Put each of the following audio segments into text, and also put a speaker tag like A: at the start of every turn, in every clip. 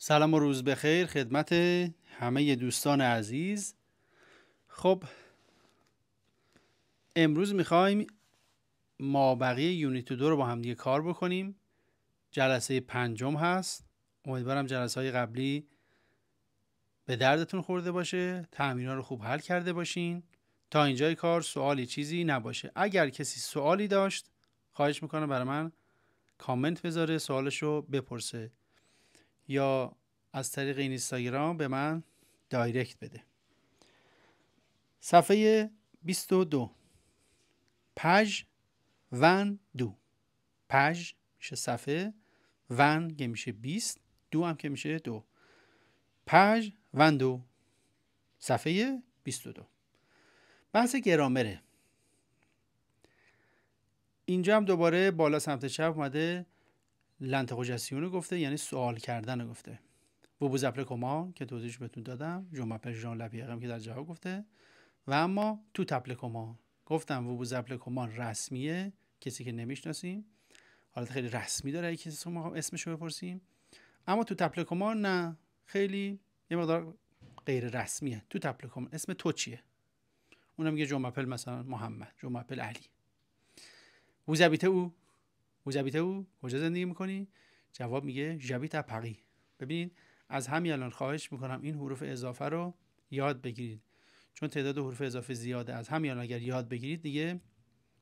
A: سلام و روز بخیر خدمت همه دوستان عزیز. خب امروز میخوایم مابقی یونیت 2 رو با هم دیگه کار بکنیم. جلسه 5 هست. امیدوارم جلسه های قبلی به دردتون خورده باشه، تمرین‌ها رو خوب حل کرده باشین، تا اینجای کار سوالی چیزی نباشه. اگر کسی سوالی داشت خواهش میکنم برای من کامنت بذاره، سوالش رو بپرسه یا از طریق اینستاگرام به من دایرکت بده. صفحه 22 پژ ون دو. پژ میشه صفحه، ون که میشه 20، دو هم که میشه 2. پژ ون دو، صفحه 22. بحث گرامره. اینجا هم دوباره بالا سمت چپ اومده لنتقوجسیون گفته، یعنی سوال کردن گفته. وبوز اپلیکومان که توضیحش بهتون دادم، جمعه ژان لبیقم که در جواب گفته. و اما تو اپلیکومان گفتم وبوز اپلیکومان رسمیه، کسی که نمیشناسیم، حالت خیلی رسمی داره اگه کسی ما اسمشو بپرسیم. اما تو اپلیکومان نه، خیلی یه مقدار غیر رسمیه. تو اپلیکومان اسم تو چیه؟ اونم میگه جمعه مثلا محمد، جمعه علی. وزبیته او کجا زندگی میکنی؟ جواب میگه ژبیت پری. ببینید از همین الان خواهش میکنم این حروف اضافه رو یاد بگیرید، چون تعداد حروف اضافه زیاده. از همین الان اگر یاد بگیرید دیگه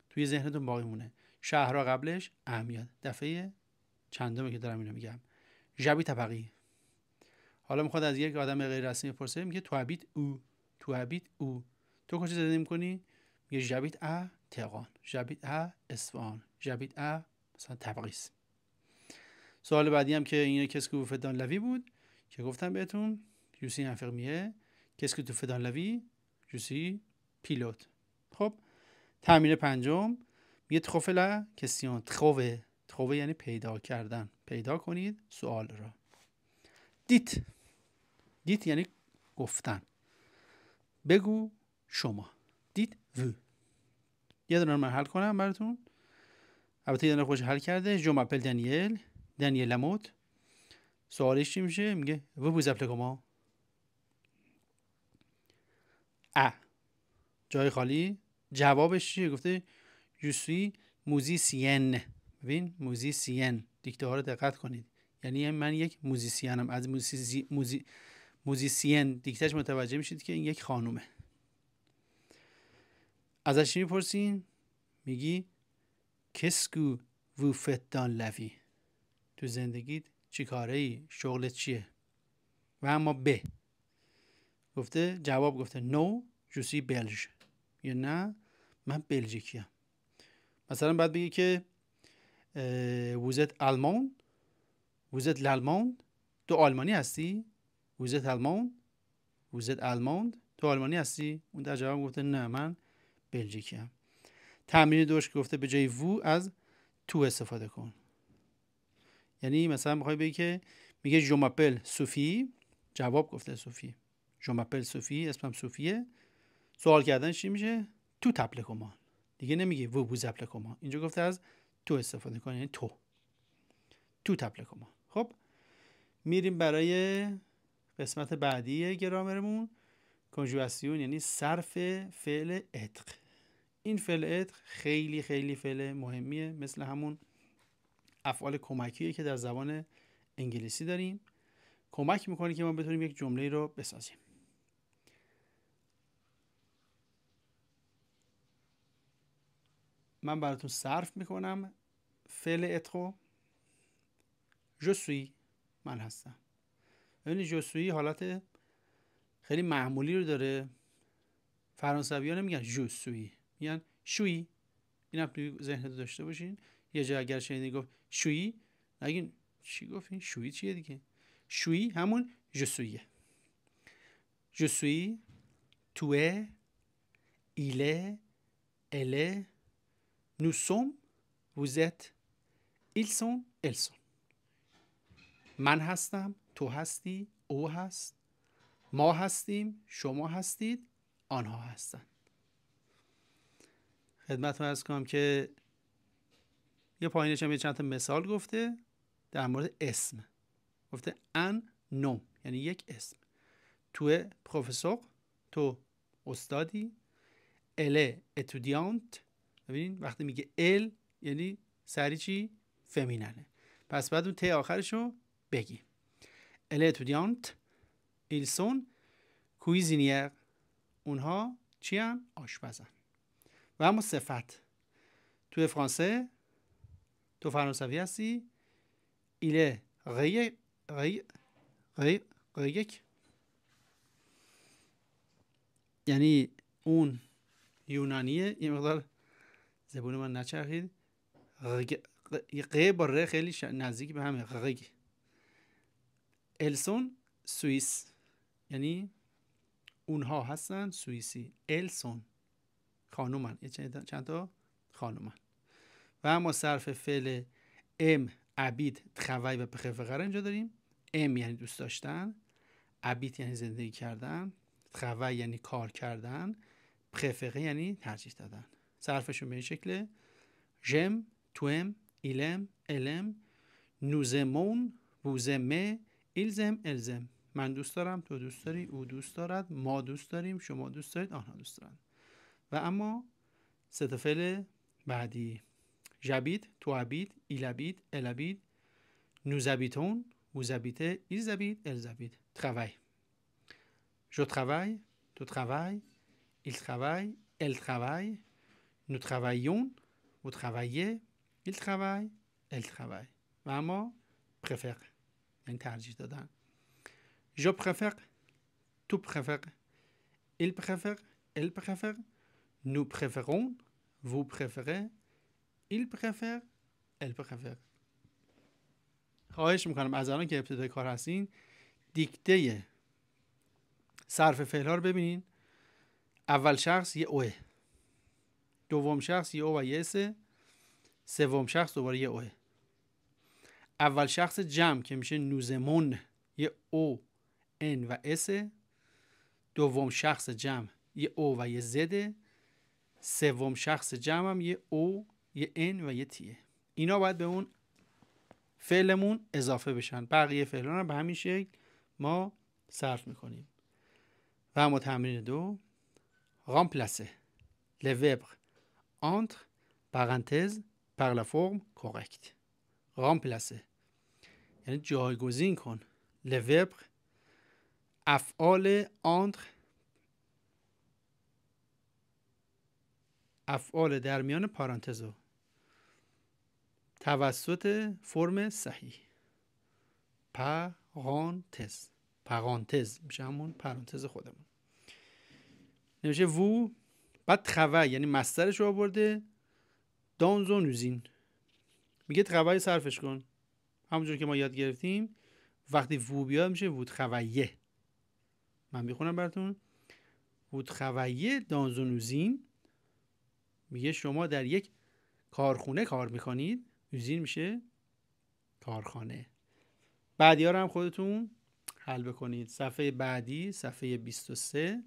A: توی ذهنتون باقی مونه. شهرها قبلش اهمیت. دفعه چندمه که دارم اینو میگم. ژبیت پری. حالا میخواد از یک آدم غیر رسمی بپرسه، میگه تو هبیت او. تو کجا زندگی میکنی؟ میگه ژبیت ا تهران، ژبیت ا اصفهان، ژبیت ا مثلا تبریز. سوال بعدی هم که اینه کس که فدان لوی بود که گفتم بهتون یوسی انفرمیه. کس که تو فدان لوی یوسی پیلوت. خب تمرین 5 میگه تخوفلا کسیون. تخوه یعنی پیدا کردن، پیدا کنید سوال را. دیت یعنی گفتن، بگو شما. دیت و یه دونه من حل کنم براتون. البته یه دونه خوش حل کرده. جو ماپل دانیل لاموت. سوالش چی میشه؟ میگه و بوز اپلیکومان ا، جای خالی. جوابش چیه؟ گفته جوسوی موزیسین. ببین موزیسین، دیکته ها رو دقت کنید. یعنی من یک موزیسینم. از موزیسین دیکتهش متوجه میشید که این یک خانومه. ازش چی میپرسین؟ میگی کسکو ووفتان لوی، تو زندگیت چی کاره ای؟ شغلت چیه؟ و اما ب گفته، جواب گفته نو جوسی بلژ، یا نه من بلژیکیم. مثلا بعد بگی که ووزت آلمان، ووزت لالمان، تو آلمانی هستی؟ ووزت آلمان، تو آلمانی هستی؟ اون در جواب گفته نه من بلژیکیم. تمرین دوش گفته به جای وو از تو استفاده کن. یعنی مثلا میخوای بگی که میگه جو ماپل صوفی، جواب گفته صوفی. جو ماپل صوفی، اسمم صوفیه. سوال کردن چی میشه؟ تو اپلیکومان. دیگه نمیگه و بوز اپلیکومان. اینجا گفته از تو استفاده کن، یعنی تو اپلیکومان. خب میریم برای قسمت بعدی گرامرمون، کنجواسیون، یعنی صرف فعل عتق. این فعل عتق خیلی خیلی فعل مهمیه، مثل همون افعال کمکیه که در زبان انگلیسی داریم. کمک میکنه که ما بتونیم یک جمله رو بسازیم. من براتون صرف میکنم فعل عتقو. جو من هستم. یعنی جو حالت خیلی معمولی رو داره. فرانسوی ها نمیگن جو سوی، میگن شوی. این هم توی ذهنتون داشته باشین. یه جا اگر شنیدین گفت شوی، نگین چی گفتین؟ شوی چیه دیگه؟ شوی همون جو سویه. جو سوی، توه، ایله، اله، nous sommes، vous êtes، ils sont، elles sont. من هستم، تو هستی، او هست، ما هستیم، شما هستید، آنها هستن. خدمتتون عرض کنم که یه پایینش هم یه چند تا مثال گفته در مورد اسم. گفته ان نوم یعنی یک اسم. تو پروفسور، تو استادی. اله اتودیانت، ببینید وقتی میگه ال یعنی سری چی؟ فمیننه. پس بعد اون ت آخرشو بگی. اله اتودیانت ایلسون کویزینیر، اونها چی هن؟ آشپزن. و اما صفت تو فرانسه، تو فرانسوی هستی، ایله غیک یعنی اون یونانیه. یه مقدار زبون من نچرخید. غ با ر خیلی نزدیک به همه. غیگ. السون سوئیس یعنی اونها هستن سوئیسی. السون خانومن، یه چند تا خانومن. و اما صرف فعل ام عبید تخوی و پخفقه اینجا داریم. ام یعنی دوست داشتن، عبید یعنی زندگی کردن، تخوی یعنی کار کردن، پخفقه یعنی ترجیح دادن. صرفشون به این شکله: ژم، توم، ایلم، الم، نوزمون، بوزمه، ایلزم، الزم. من دوست دارم، تو دوست داری، او دوست دارد، ما دوست داریم، شما دوست دارید، آنها دوست دارند. و اما سه تا فعل بعدی: جبید، تو عبید، ایلبید، البید، نوزبیتون، ووزبیته، ایلزبید، الزبید. travail. Je travaille, tu travailles, il travaille, elle travaille, nous travaillons, vous travaillez, il travaille, elle travaille. و اما préfère یعنی ترجیح دادن: je préfère, tu préfères, il préfère, elle préfère, nous préférons, vous préférez, il préfère, elle préfère. خواهش میکنم از الان که ابتدای کار هستین دیکته صرف فعل ها رو ببینین. اول شخص یه اوه، دوم شخص یه او و یه اسه، سوم شخص دوباره یه اوه. اول شخص جمع که میشه نوزمون یه او ان و اسه، دوم شخص جمع یه او و یه زده، سوم شخص جمع هم یه او یه ان و یه تیه. اینا باید به اون فعلمون اضافه بشن. بقیه فعلان رو به همین شکل ما صرف میکنیم. و اما تمرین 2: remplacer les verbes entre parenthèses par la forme correcte. remplacer یعنی جایگزین کن les verbes افعال entre، افعال در میان پارانتزو توسط فرم صحیح. پرانتز، پرانتز میشه همون پرانتز خودمون. نمیشه وو بعد تخوی یعنی مصدرش رو آورده دانزو نوزین، میگه تخوی صرفش کن. همونجور که ما یاد گرفتیم وقتی وو بیاد میشه وود خویه. من میخونم براتون: وود خویه دانزو نوزین. میگه شما در یک کارخونه کار میکنید. نوزین میشه کارخانه. بعدی ها رو هم خودتون حل بکنید. صفحه بعدی، صفحه 23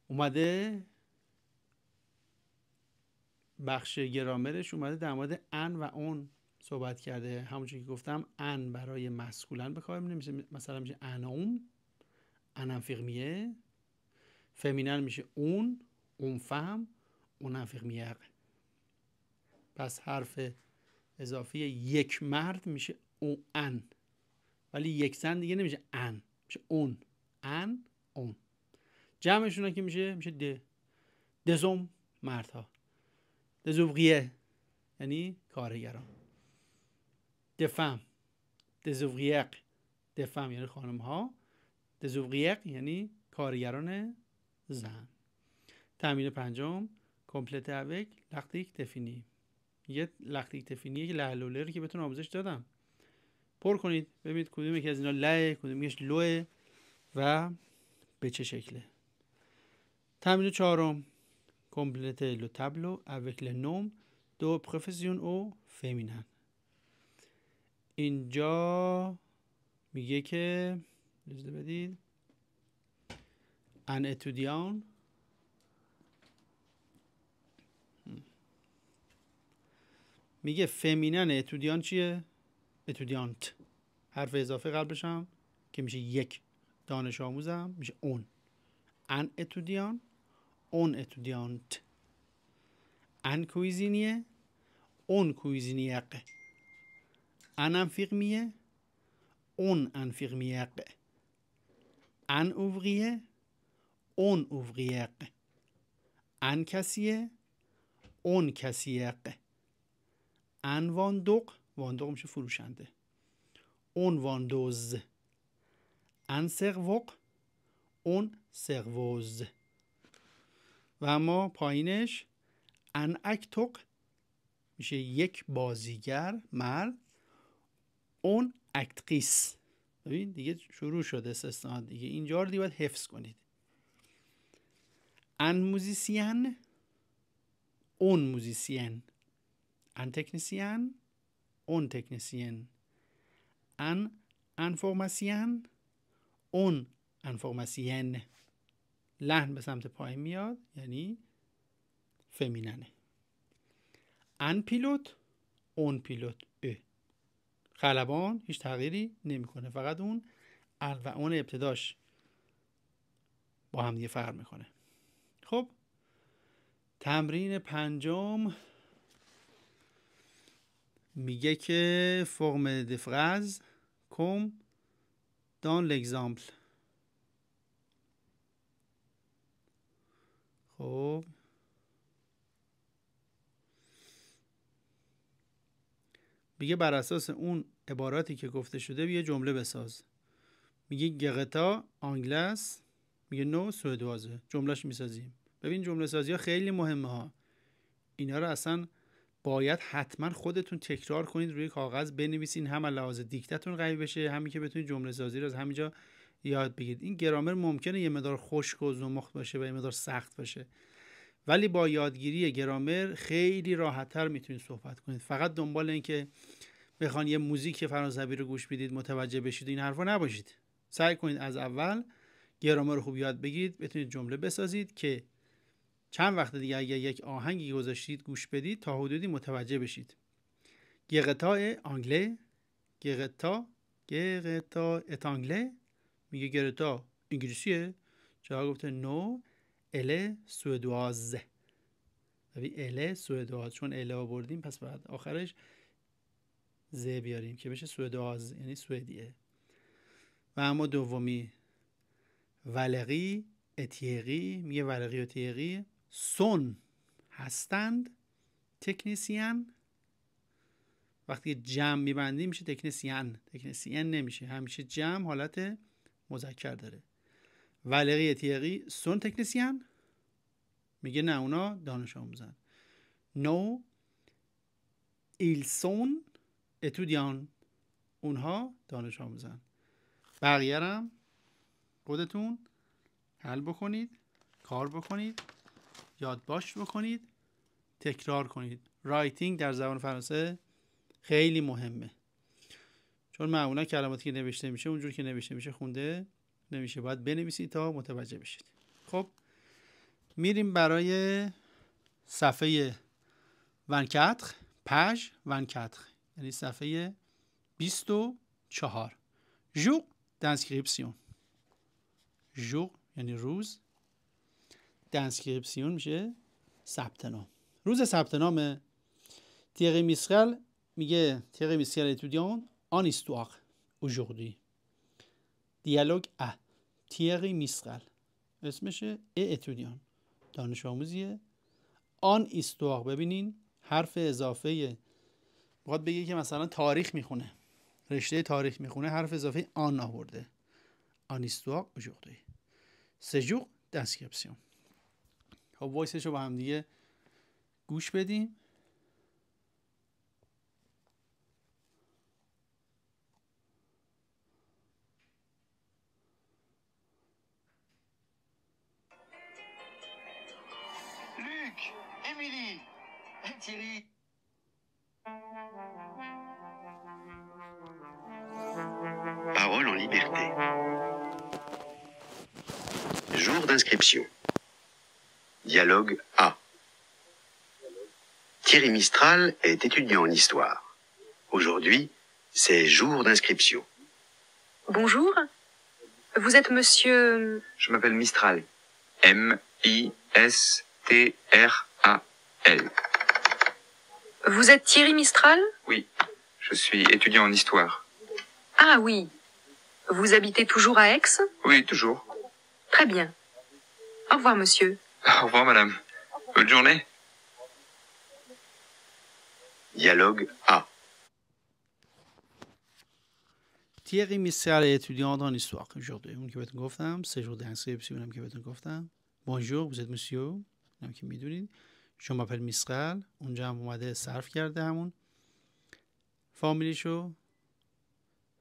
A: اومده بخش گرامرش اومده در مورد ان و اون صحبت کرده. همونجور که گفتم ان برای مسکولن به کار میره، مثلا میشه انوم، انفرمیه. فمینن میشه اون، اون فهم، اون انفرمیه. پس حرف اضافی یک مرد میشه اون ان، ولی یک زن دیگه نمیشه ان، میشه اون، ان، اون. جمعشون که میشه دزوم مردها، دزوغیه یعنی کارگران، دفم، دزوغیق، دفم یعنی خانم ها، دزوغیق یعنی کارگران زن. تمرین 5: کمپلت اوک لختیک تفینی. یه لختیک تفینیه که لهلوله رو که بهتون آموزش دادم پر کنید، ببینید کدوم یکی از اینا له، کدوم یکیش لوه و به چه شکله. تمرین 4: کمپلت لو تابلو اوک لنوم دو پروفسیون او فمینن. اینجا میگه که اجازه بدید ان اتودیان میگه فمینن اتودیان چیه؟ اتودیانت. حرف اضافه قبلش هم که میشه یک دانش آموزم میشه اون. ان اتودیان، اون اتودیانت. ان کویزینیه، اون کویزینیق. ان انفیقمیه، اون انفیقمیق. ان اووریه، اون اووریق. ان کسیه، اون کسیق. ان واندوق، واندوق میشه فروشنده، اون واندوز. ان سروق، اون سرووز. و اما پایینش ان اکتوق میشه یک بازیگر مرد، اون اکتقیس. ببین دیگه شروع شده استثناء دیگه، اینجا رو دیگه باید حفظ کنید. ان موزیسین، اون موزیسین. ان تکنیسین، اون تکنیسین. ان انفورماسین، اون انفورماسین. لحن به سمت پایین میاد یعنی فمیننه. ان پیلوت، اون پیلوت. خلبان هیچ تغییری نمیکنه، فقط اون ال و اون ابتداش با هم دیگه فرق میکنه. خب تمرین 5 میگه که فرم د فراز کم دان l'exemple. خب میگه بر اساس اون عباراتی که گفته شده یه جمله بساز. میگه گرتا آنگلس، میگه نو سوئدوازه. جملهش میسازیم. ببین جمله سازی ها خیلی مهمه ها. اینا رو اصلا باید حتما خودتون تکرار کنید، روی کاغذ بنویسین، هم لحاظ دیکتتون قوی بشه، همین که بتونید جمله سازی رو از همینجا یاد بگیرید. این گرامر ممکنه یه مقدار خشک و زمخت باشه و یه مقدار سخت باشه، ولی با یادگیری گرامر خیلی راحت‌تر میتونید صحبت کنید. فقط دنبال این که بخوان یه موزیک فرانسوی رو گوش بدید متوجه بشید این حرفا نباشید. سعی کنید از اول گرامر رو خوب یاد بگیرید، بتونید جمله بسازید که چند وقت دیگه اگه یک آهنگی گذاشتید گوش بدید تا حدودی متوجه بشید. گرتا انگله، گرتا ات انگله. میگه گرتا انگلیسیه؟ چرا گفته نو ال سوئدواز. ببین ال سوئدواز، چون ال آوردیم پس بعد آخرش ز بیاریم که بشه سوئدواز یعنی سوئدیه. و اما دومی ولقی اتیقی، میگه ولقی و اتیقی سون هستند تکنیسیان. وقتی جمع میبندیم میشه تکنیسیان، تکنیسیان نمیشه، همیشه جمع حالت مذکر داره. ولقی اتیقی سون تکنیسیان، میگه نه اونا دانش آموزن. نو ایل سون اتودیان، اونها دانش آموزن. بقیه هم خودتون حل بکنید، کار بکنید، یادداشت بکنید، تکرار کنید. رایتینگ در زبان فرانسه خیلی مهمه، چون معمولا کلماتی که نوشته میشه اونجور که نوشته میشه خونده نمیشه، باید بنویسید تا متوجه بشید. خب میریم برای صفحه 24 پاژ 24 یعنی صفحه 24. jour d'inscription. jour یعنی روز، d'inscription میشه ثبت نام. روز ثبت نام تیری میسرل، میگه تیری میسرل اتودیان en histoire aujourd'hui. دیالوگ ا تیری میسرل اسمشه، اتودیان دانش آموزیه. آن ایستواق، ببینین حرف اضافه باید بگه که مثلا تاریخ میخونه، رشته تاریخ میخونه، حرف اضافه آن آورده. آن ایستواق aujourd'hui. séjour d'inscription. خب وایسش رو با هم دیگه گوش بدیم.
B: Luc, Émilie, Thierry. Parole en liberté. Jour d'inscription. Dialogue A. Thierry Mistral est étudiant en histoire. Aujourd'hui, c'est jour d'inscription.
C: Bonjour. Vous êtes monsieur...
D: Je m'appelle Mistral. M-I-S-T-R-A-L.
C: Vous êtes Thierry Mistral?
D: Oui, je suis étudiant en histoire.
C: Ah oui. Vous habitez toujours à Aix?
D: Oui, toujours.
C: Très bien. Au revoir, monsieur.
D: Au revoir, madame. Bonne journée.
B: Dialogue A.
A: تیغی میسترال étudiant en histoire aujourd'hui. اون که بهتون گفتم séjour d'inscription هم که بهتون گفتم. Bonjour, vous êtes monsieur. هم که میدونید. Je m'appelle میسترال. اونجا هم اومده صرف کرده همون فامیلیشو.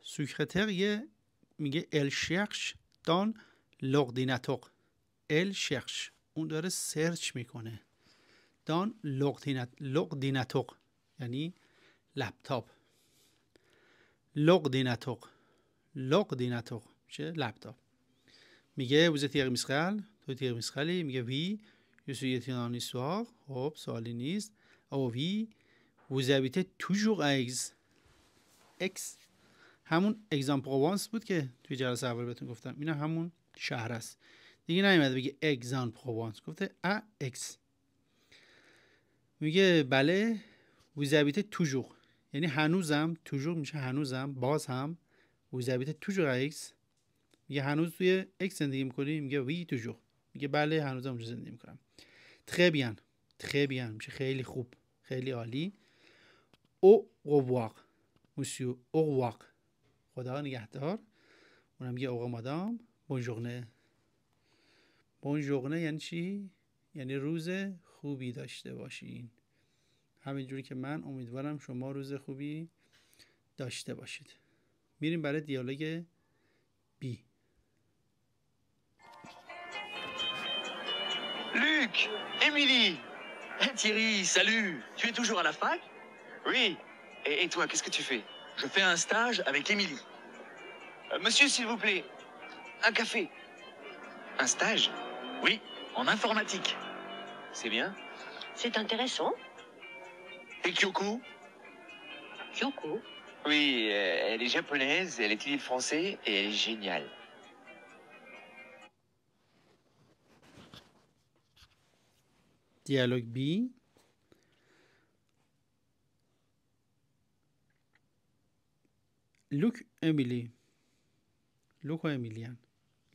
A: سکرتر یه میگه elle cherche dans l'ordinateur. elle cherche. اون داره سرچ میکنه. dans l'ordinateur یعنی لپتاپ. l'ordinateur میشه لپتاپ. میگه vous êtes Thierry Mistral. تو تیغ میسترالی؟ میگه oui je suis étudiant en histoire. خب سوالی نیست. oh oui vous habitez toujours à Aix. Aix همون اگزان-پروانس بود که توی جلسه اول بهتون گفتم. اینا همون شهر است. دیگه نیومده بگه اگزان-پروانس، گفته ا اکس. میگه بله vous habitez toujours یعنی هنوزم. toujours میشه هنوزم، باز هم. vous habitez toujours à Aix میگه هنوز توی اکس زندگی میکنی؟ میگه oui toujours. میگه بله هنوزم اونجا زندگی میکنم. très bien très bien میشه خیلی خوب، خیلی عالی. au revoir monsieur au revoir خدا نگهدار. اونم میگه آقا مادام بونژورنه. بونژورنه یعنی چی؟ یعنی روز خوبی داشته باشین. همینجوری که من امیدوارم شما روز خوبی داشته باشید. میریم برای دیالوگ بی.
B: Luc, Émilie.
E: Thierry, salut. Tu es toujours à la fac?
B: Oui. Et toi, qu'est-ce que tu fais?
E: Je fais un stage avec Émilie.
B: Monsieur, s'il vous plaît, un café. Un stage?
E: Oui, en informatique.
B: C'est bien.
F: C'est intéressant.
E: Et Kyoko?
F: Kyoko.
B: Oui, elle est japonaise, elle étudie le français et elle est géniale.
A: دیالوگ بی. لوک امیلی. لوک و امیلیان.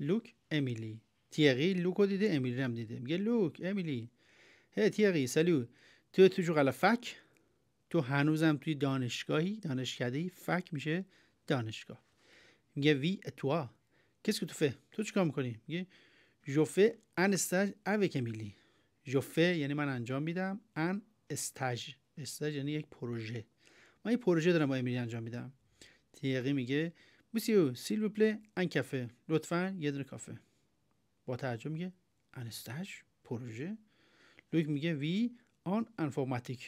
A: لوک امیلی. تیغی لوکو دیده، امیلی هم دیده. میگه لوک امیلی. هی تیغی سلو. تو toujours à la fac. تو هنوزم توی دانشگاهی، دانشکده‌ای. فک میشه دانشگاه. میگه وی toi. qu'est-ce que tu fais؟ تو چیکار میکنی؟ میگه je fais un stage avec Émilie. je fais یعنی من انجام میدم. un stage. stage یعنی یک پروژه. من یک پروژه دارم با امیلی انجام میدم. تیغی میگه monsieur s'il vous plaît un café. لطفاً یه دونه کافه. با تعجب میگه un stage پروژه. لوک میگه وی en informatique.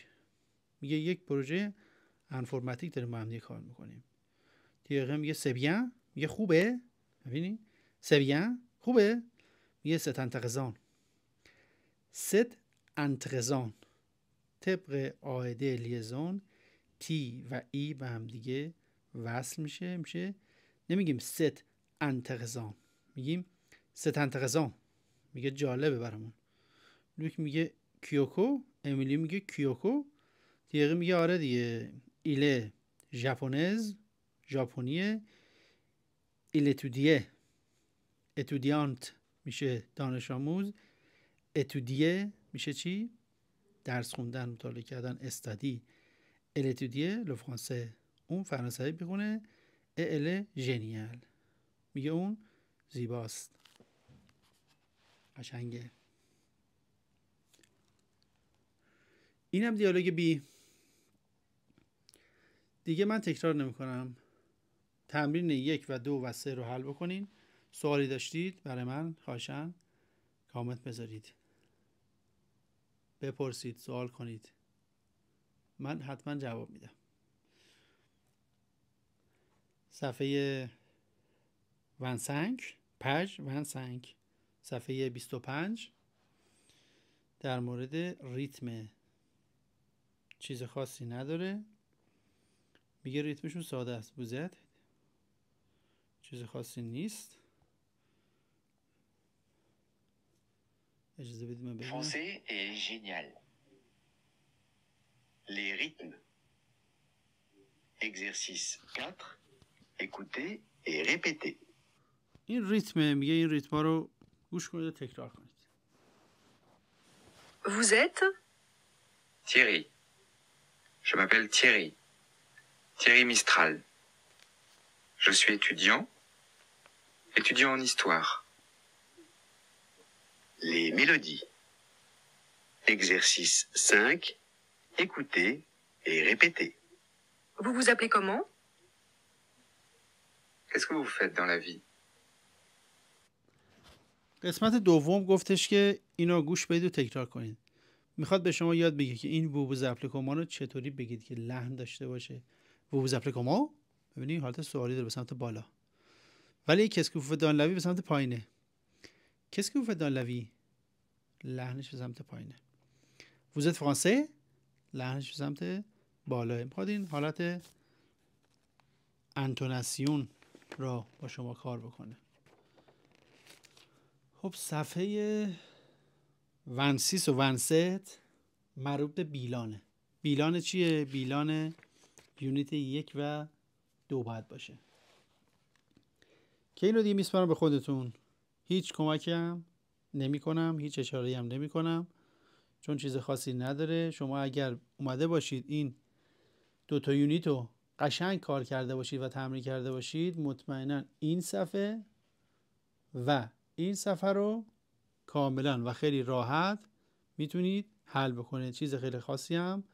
A: میگه یک پروژه انفرماتیک داریم با هم دیگه کار میکنیم. تیغه میگه سبیان. میگه خوبه. ببینی سبیان خوبه. میگه ست انتقزان. ست انتقزان طبق قاعده لیزون تی و ای به هم دیگه وصل میشه نمیگیم ست انتقزان، میگیم ست انتقزان. میگه جالبه برامون. لوک میگه کیوکو. امیلی میگه کیوکو. تیغه میگه آره دیگه ایله ژاپنز، ژاپنیه. ایل اتودیه، اتودیانت میشه دانش آموز. اتودیه میشه چی؟ درس خوندن، مطالعه کردن، استادی. ال اتودیه لو فرانسه، اون فرانسوی بخونه. ال ژنیال میگه اون زیباست، قشنگه. اینم دیالوگ بی. دیگه من تکرار نمی کنم. تمرین 1 و 2 و 3 رو حل بکنین. سوالی داشتید برای من خواهشاً کامنت بذارید، بپرسید، سوال کنید، من حتما جواب میدم. صفحه 25 پژ 25 صفحه 25 در مورد ریتم چیز خاصی نداره. میگه ریتمشون ساده است. بوزت چیز خاصی نیست. اجازه بدید من بگم.
B: Français est génial. Les rythmes. Exercice 4. Écoutez et répétez.
A: این ریتمه، میگه این ریتما رو گوش کنید و تکرار کنید.
C: Vous êtes
D: Thierry. Je m'appelle Thierry. Thierry Mistral. Je suis étudiant en histoire.
B: Les mélodies. Exercice 5. Écoutez et répétez.
C: Vous vous appelez comment?
D: Qu'est-ce que vous faites dans la vie?
A: قسمت دوم گفتش که اینو گوش بدید و تکرار کنید. میخواد به شما یاد بگه که این ووبوز اپلیکوما رو چطوری بگید که لحن داشته باشه. ووبوز اپلیکوما ببینید حالت سوالی داره به سمت بالا. ولی کسکو فو دان لوی به سمت پایینه. کسکو فو دان لوی لحنش به سمت پایینه. ووزت فرانسه لحنش به سمت بالاه. میخواد این حالت انتوناسیون را با شما کار بکنه. خب صفحه 26 و 27 مربوط به بیلانه. بیلان چیه؟ بیلان یونیت 1 و 2 باید باشه که اینو دیگه میسپارم به خودتون. هیچ کمکی هم نمی کنم، هیچ اشاره‌ای هم نمی کنم، چون چیز خاصی نداره. شما اگر اومده باشید این دوتا یونیت رو قشنگ کار کرده باشید و تمرین کرده باشید، مطمئنا این صفحه و این صفحه رو کاملا و خیلی راحت میتونید حل بکنید. چیز خیلی خاصی هم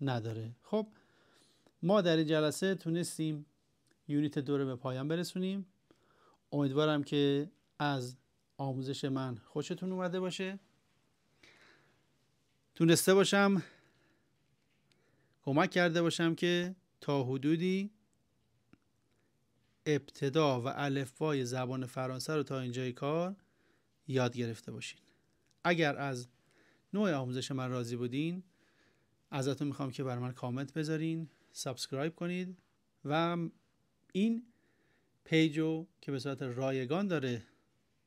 A: نداره. خب ما در این جلسه تونستیم یونیت 2 رو به پایان برسونیم. امیدوارم که از آموزش من خوشتون اومده باشه. تونسته باشم کمک کرده باشم که تا حدودی ابتدا و الفبای زبان فرانسه رو تا اینجای کار یاد گرفته باشین. اگر از نوع آموزش من راضی بودین، ازتون میخوام که برای من کامنت بذارین، سابسکرایب کنید و این پیجو که به صورت رایگان داره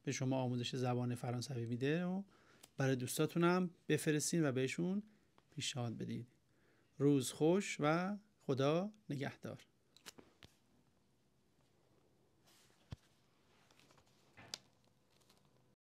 A: به شما آموزش زبان فرانسوی میده و برای دوستاتونم بفرستین و بهشون پیشنهاد بدید. روز خوش و خدا نگهدار.